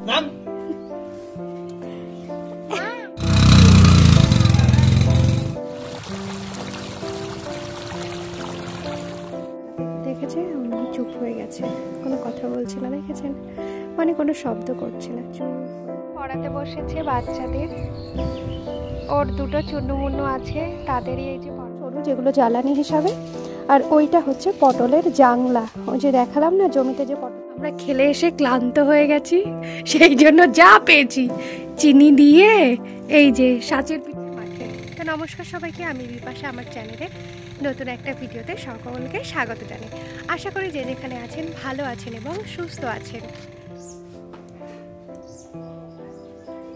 নাম দেখেছে চুপ হয়ে গেছে, কোনো কথা বলছে না, দেখেছেন মানে কোনো শব্দ করছে না, চুপ। পড়াতে বসেছে বাচ্চাদের, ওর দুটো চুন্নুমুন্নু আছে, তাদেরই এই যে সরু যেগুলো জ্বালানি হিসাবে, আর ওইটা হচ্ছে পটলের জাংলা। ওই যে দেখালাম না জমিতে যে পটল, আমরা খেলে এসে ক্লান্ত হয়ে গেছি, সেই জন্য যা পেয়েছি চিনি দিয়ে এই যে সাঁচের পিঠে মাঠে। তো নমস্কার সবাইকে, আমি বিপাশা, আমার চ্যানেলে নতুন একটা ভিডিওতে সকলকে স্বাগত জানাই। আশা করি যে যেখানে আছেন ভালো আছেন এবং সুস্থ আছেন।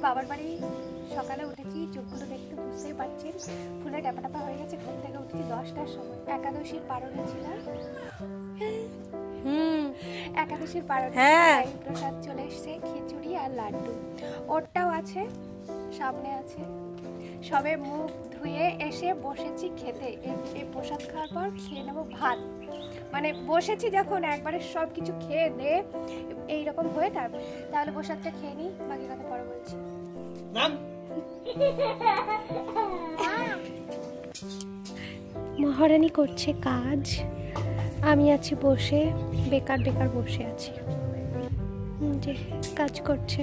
বাবার বাড়ি সকালে উঠেছি, চোখগুলো দেখতে বুঝতেই পারছেন ফুলে টাপা হয়ে গেছে। ঘুম থেকে উঠেছি 10টার সময়, একাদশীর পারণে ছিলাম। একাদশীর পারণে প্রসাদ চলে এসছে, খিচুড়ি আর লাড্ডু, ওরটাও আছে সামনে আছে। সবে মুখ ধুয়ে এসে বসেছি খেতে। এই প্রসাদ খাওয়ার পর খেয়ে নেবো ভাত। মানে বসেছি যখন একবারে সব কিছু খেয়ে দে এইরকম হয়ে তাহলে প্রসাদটা খেয়ে নিই, বাকি কথা পরে বলছি। মহারানী করছে কাজ, আমি আছি বসে বেকার বেকার বসে আছি, যে কাজ করছে।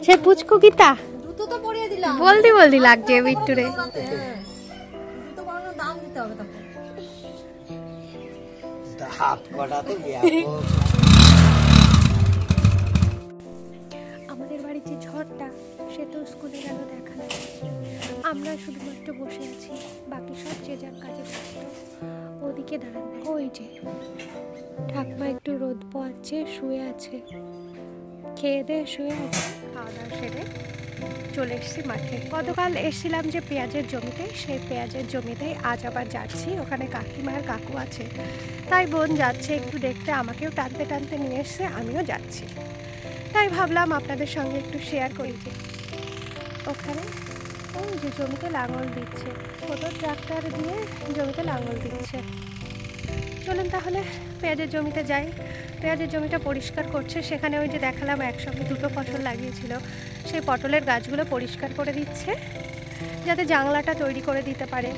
সে পুচকু গীতা বলদি লাগছে বিট্টুরে। আমাদের বাড়ির যে ঝড়টা, সে তো স্কুলে গেল দেখা নাই, আমরা শুধুমাত্র বসে আছি, বাকি সব যে যার কাজে ব্যস্ত। ওদিকে দাঁড়ান, ওই যে ঠাকুমা একটু রোদ পোয়াচ্ছে, শুয়ে আছে, খেয়ে দিয়ে শুয়ে আছে। খাওয়া দাওয়া সেরে চলে এসেছি মাঠে। গতকাল এসেছিলাম যে পেঁয়াজের জমিতে, সেই পেঁয়াজের জমিতেই আজ আবার যাচ্ছি। ওখানে কাকিমার কাকু আছে, তাই বোন যাচ্ছে একটু দেখতে, আমাকেও টানতে টানতে নিয়ে এসছে, আমিও যাচ্ছি। তাই ভাবলাম আপনাদের সঙ্গে একটু শেয়ার করি। যে ওখানে ওই যে জমিতে লাঙল দিচ্ছে, ছোট ট্রাক্টর দিয়ে জমিতে লাঙল দিচ্ছে। চলুন তাহলে পেঁয়াজের জমিতে যাই। পেঁয়াজের জমিটা পরিষ্কার করছে, সেখানে ওই যে দেখালাম একসঙ্গে দুটো ফসল লাগিয়েছিল, সেই পটলের গাছগুলো পরিষ্কার করে দিচ্ছে যাতে জাংলাটা তৈরি করে দিতে পারে।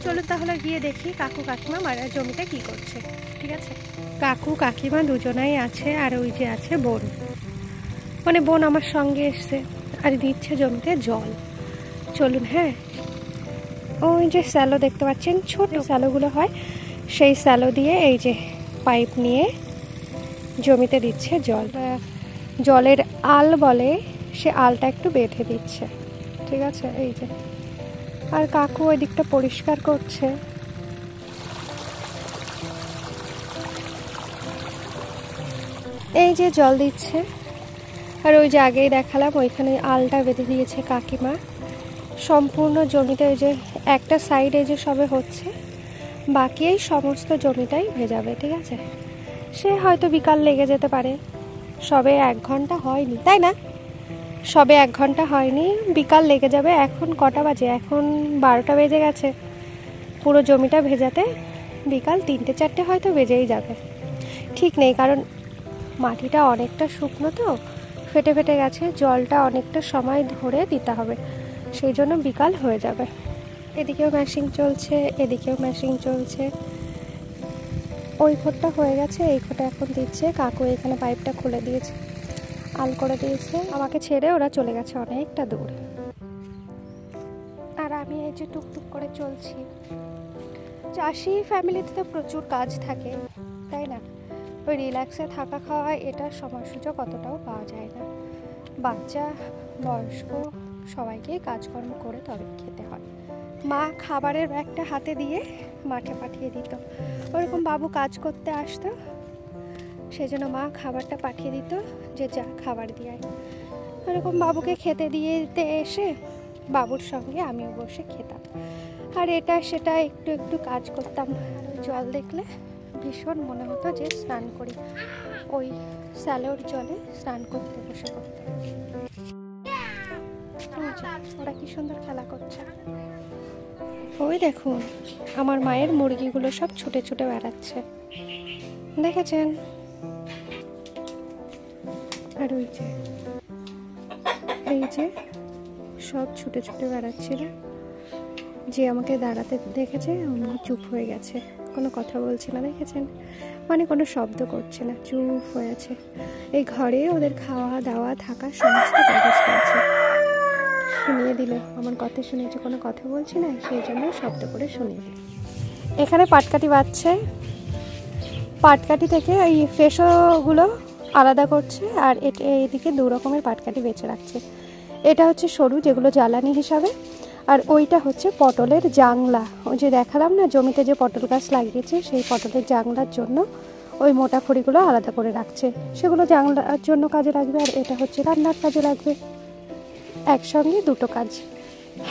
চলুন তাহলে গিয়ে দেখি কাকু কাকিমা মারা জমিতে কি করছে। ঠিক আছে, কাকু কাকিমা দুজনাই আছে, আর ওই যে আছে বোন, মানে বোন আমার সঙ্গে এসছে আর দিচ্ছে জমিতে জল। চলুন। হ্যাঁ, ওই যে স্যালো দেখতে পাচ্ছেন, ছোট স্যালোগুলো হয়, সেই স্যালো দিয়ে এই যে পাইপ নিয়ে জমিতে দিচ্ছে জল। জলের আল বলে, সে আলটা একটু বেঁধে দিচ্ছে। ঠিক আছে, এই যে, আর কাকু ওই দিকটা পরিষ্কার করছে। এই যে জল দিচ্ছে, আর ওই যে আগেই দেখালাম ওইখানে আলটা বেঁধে দিয়েছে কাকিমা। সম্পূর্ণ জমিতে ওই যে একটা সাইডে যে সবে হচ্ছে, বাকি এই সমস্ত জমিটাই ভেজাবে। ঠিক আছে, সে হয়তো বিকাল লেগে যেতে পারে, সবে 1 ঘন্টা হয়নি, তাই না? সবে 1 ঘন্টা হয়নি, বিকাল লেগে যাবে। এখন কটা বাজে? এখন 12টা বেজে গেছে। পুরো জমিটা ভেজাতে বিকাল 3-4টে হয়তো বেজেই যাবে, ঠিক নেই, কারণ মাটিটা অনেকটা শুকনো তো, ফেটে ফেটে গেছে, জলটা অনেকটা সময় ধরে দিতে হবে, সেই জন্য বিকাল হয়ে যাবে। এদিকেও ম্যাশিং চলছে, এদিকেও ম্যাশিং চলছে। ওই খোটটা হয়ে গেছে, এই খোটা এখন দিচ্ছে। কাকু এখানে পাইপটা খুলে দিয়েছে, আল করে দিয়েছে, আমাকে ছেড়ে ওরা চলে গেছে অনেকটা দূর। আর আমি এই যে টুকটুক করে চলছি। চাষি ফ্যামিলিতে তো প্রচুর কাজ থাকে, তাই না? ওই রিল্যাক্সে থাকা খাওয়া এটার সময় সুযোগ অতটাও পাওয়া যায় না। বাচ্চা বয়স্ক সবাইকেই কাজকর্ম করে তবে খেতে হয়। মা খাবারের ব্যাগটা হাতে দিয়ে মাঠে পাঠিয়ে দিত, ওরকম বাবু কাজ করতে আসতো, সেজন্য মা খাবারটা পাঠিয়ে দিত যে যা খাবার দিয়ে। ওরকম বাবুকে খেতে দিতে এসে বাবুর সঙ্গে আমিও বসে খেতাম, আর এটা সেটা একটু একটু কাজ করতাম। জল দেখলে ভীষণ মনে হতো যে স্নান করি, ওই স্যালোর জলে স্নান করতে বসে করতে। ওরা কি সুন্দর খেলা করছে। ওই দেখুন আমার মায়ের মুরগিগুলো সব ছুটে ছুটে বেড়াচ্ছে, দেখেছেন? আর ওই যে এই যে সব ছুটে ছুটে বেড়াচ্ছিল, যে আমাকে দাঁড়াতে দেখেছে অমনি চুপ হয়ে গেছে, কোনো কথা বলছে না, দেখেছেন? মানে কোনো শব্দ করছে না, চুপ হয়ে আছে। এই ঘরে ওদের খাওয়া দাওয়া থাকা সমস্ত ব্যবস্থা আছে। শুনিয়ে দিল, আমার কথা শুনেছে, কোনো কথা বলছি না, সেই জন্য শব্দ করে শুনিয়ে দিল। এখানে পাটকাঠি বাজছে, পাটকাঠি থেকে এই ফেসোগুলো আলাদা করছে, আর এইদিকে দু রকমের পাটকাঠি বেছে রাখছে। এটা হচ্ছে সরু, যেগুলো জ্বালানি হিসাবে, আর ওইটা হচ্ছে পটলের জাংলা। ওই যে দেখালাম না জমিতে যে পটল গাছ লাগিয়েছে, সেই পটলের জাংলার জন্য ওই মোটা খড়িগুলো আলাদা করে রাখছে, সেগুলো জাংলার জন্য কাজে লাগবে, আর এটা হচ্ছে রান্নার কাজে লাগবে, একসঙ্গে দুটো কাজ।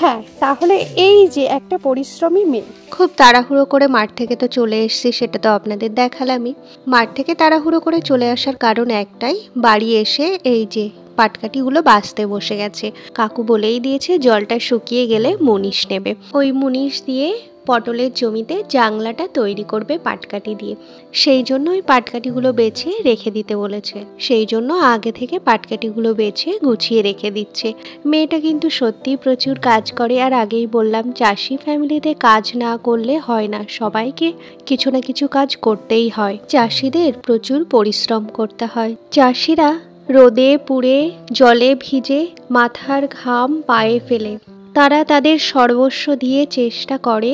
হ্যাঁ, তাহলে এই যে একটা পরিশ্রমী মেয়ে। খুব তাড়াহুড়ো করে মাঠ থেকে তো চলে এসেছি, সেটা তো আপনাদের দেখালামই। মাঠ থেকে তাড়াহুড়ো করে চলে আসার কারণ একটাই, বাড়ি এসে এই যে পাটকাঠিগুলো বাছতে বসে গেছে। কাকু বলেই দিয়েছে জলটা শুকিয়ে গেলে মুনিশ নেবে, ওই মুনিশ দিয়ে পটলের জমিতে জাংলাটা তৈরি করবে পাটকাঠি দিয়ে। সেই জন্য ওই পাটকাঠিগুলো বেছে রেখে দিতে বলেছে, সেই জন্য আগে থেকে পাটকাঠিগুলো বেছে গুছিয়ে রেখে দিচ্ছে। মেয়েটা কিন্তু সত্যিই প্রচুর কাজ করে, আর আগেই বললাম চাষি ফ্যামিলিতে কাজ না করলে হয় না, সবাইকে কিছু না কিছু কাজ করতেই হয়। চাষিদের প্রচুর পরিশ্রম করতে হয়। চাষিরা রোদে পুড়ে জলে ভিজে মাথার ঘাম পায়ে ফেলে তারা তাদের সর্বস্ব দিয়ে চেষ্টা করে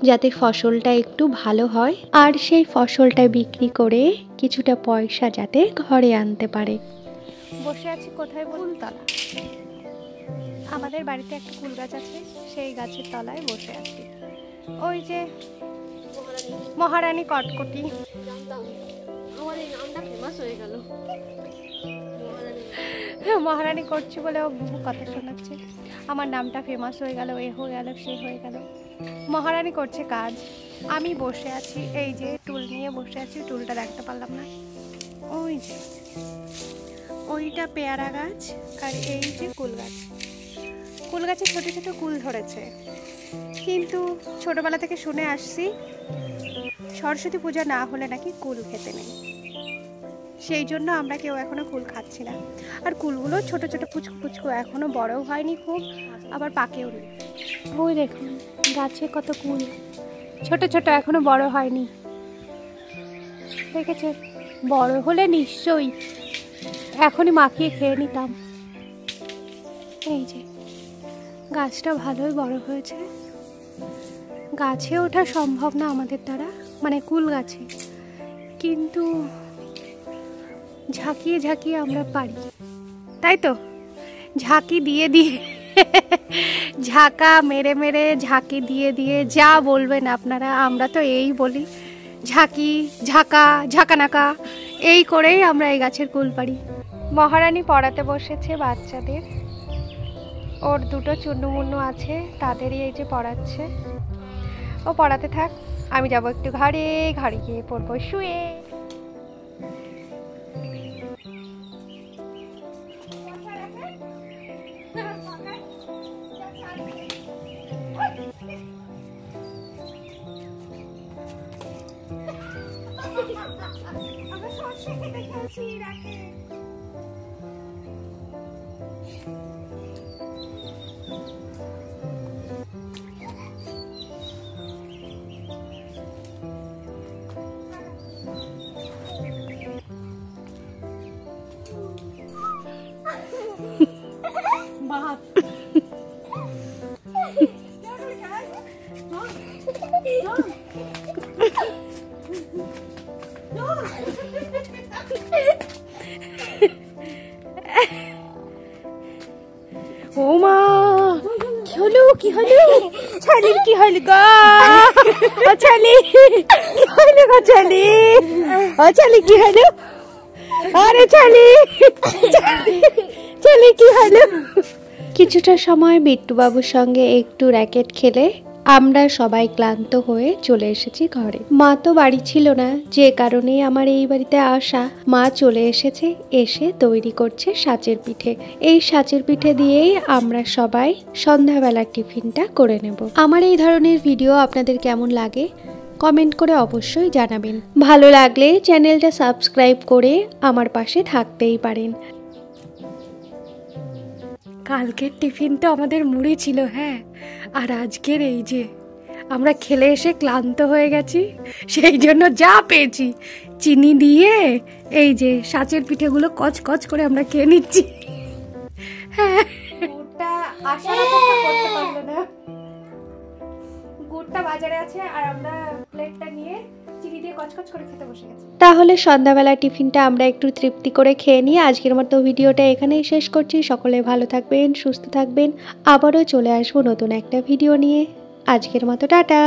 যাতে ফসলটা একটু ভালো হয়, আর সেই ফসলটা বিক্রি করে কিছুটা পয়সা যাতে ঘরে আনতে পারে। বসে আছি কোথায় বলুন? তলা। আমাদের বাড়িতে একটা কুল গাছ আছে, সেই গাছের তলায় বসে আছি। ওই যে মহারানী কটকটি, মহারানী করছি বলে ও বহু কথা শোনাচ্ছে, আমার নামটা ফেমাস হয়ে গেল, এ হয়ে গেল, সে হয়ে গেল। মহারানী করছে কাজ, আমি বসে আছি, এই যে টুল নিয়ে বসে আছি, টুলটা দেখতে পারলাম না। ওই যে ওইটা পেয়ারা গাছ, আর এই যে কুল গাছ। কুল গাছে ছোটো ছোটো কুল ধরেছে, কিন্তু ছোটোবেলা থেকে শুনে আসছি সরস্বতী পূজা না হলে নাকি কুল খেতে নেই, সেই জন্য আমরা কেউ এখনো কুল খাচ্ছি না। আর কুলগুলো ছোট ছোট পুচকু পুচকু, এখনো বড়ও হয়নি খুব, আবার পাকেও নেই। ওই দেখুন গাছে কত কুল, ছোট ছোট, এখনো বড় হয়নি, দেখেছে? বড় হলে নিশ্চয়ই এখনই মাখিয়ে খেয়ে নিতাম। এই যে গাছটা ভালোই বড় হয়েছে, গাছে ওঠা সম্ভব না আমাদের দ্বারা, মানে কুল গাছে, কিন্তু ঝাঁকিয়ে ঝাঁকিয়ে আমরা পারি, তাই তো? ঝাঁকি দিয়ে দিয়ে ঝাঁকা মেরে মেরে, ঝাঁকি দিয়ে দিয়ে, যা বলবেন আপনারা, আমরা তো এই বলি, ঝাঁকি ঝাঁকা ঝাঁকানাকা, এই করেই আমরা এই গাছের কুল পারি। মহারানী পড়াতে বসেছে বাচ্চাদের, ওর দুটো চুন্নু আছে, তাদেরই এই যে পড়াচ্ছে। ও পড়াতে থাক, আমি যাব একটু ঘরে, ঘরে গিয়ে পড়বো শুয়ে। আমরা সরষে খেতে খেলছি রাতে। বাপ ও মা, কি হলো কি হলো? ছালির কি হলো গো? ও ছালি কি হলো গো? ছালি, ও ছালি কি হলো? আরে ছালি, ছালি কি হলো? কিছুটা সময় বিট্টু বাবুর সঙ্গে একটু র্যাকেট খেলে আমরা সবাই ক্লান্ত হয়ে চলে এসেছি ঘরে। মা তো বাড়ি ছিল না, যে কারণে আমার এই বাড়িতে আসা। মা চলে এসেছে, এসে তৈরি করছে সাঁচের পিঠে। এই সাঁচের পিঠে দিয়েই আমরা সবাই সন্ধ্যাবেলার টিফিনটা করে নেব। আমার এই ধরনের ভিডিও আপনাদের কেমন লাগে কমেন্ট করে অবশ্যই জানাবেন। ভালো লাগলে চ্যানেলটা সাবস্ক্রাইব করে আমার পাশে থাকতেই পারেন। কালকের টিফিন তো আমাদের মুড়ি ছিল, হ্যাঁ, আর আজকের এই যে আমরা খেলে এসে ক্লান্ত হয়ে গেছি, সেই জন্য যা পেয়েছি চিনি দিয়ে এই যে সাঁচের পিঠেগুলো কচ কচ করে আমরা খেয়ে নিচ্ছি। হ্যাঁ, গুড়টা আসার অপেক্ষা করতে পারলো না। গুড়টা বাজারে আছে আর আমরা প্লেটটা নিয়ে চিনি দিয়ে কচকচ করে খেতে বসে গেছি। তাহলে সন্ধ্যাবেলা টিফিনটা আমরা একটু তৃপ্তি করে খেয়ে নিয়ে আজকের মতো ভিডিওটা এখানেই শেষ করছি। সকলে ভালো থাকবেন, সুস্থ থাকবেন। আবারও চলে আসবো নতুন একটা ভিডিও নিয়ে। আজকের মতো টাটা।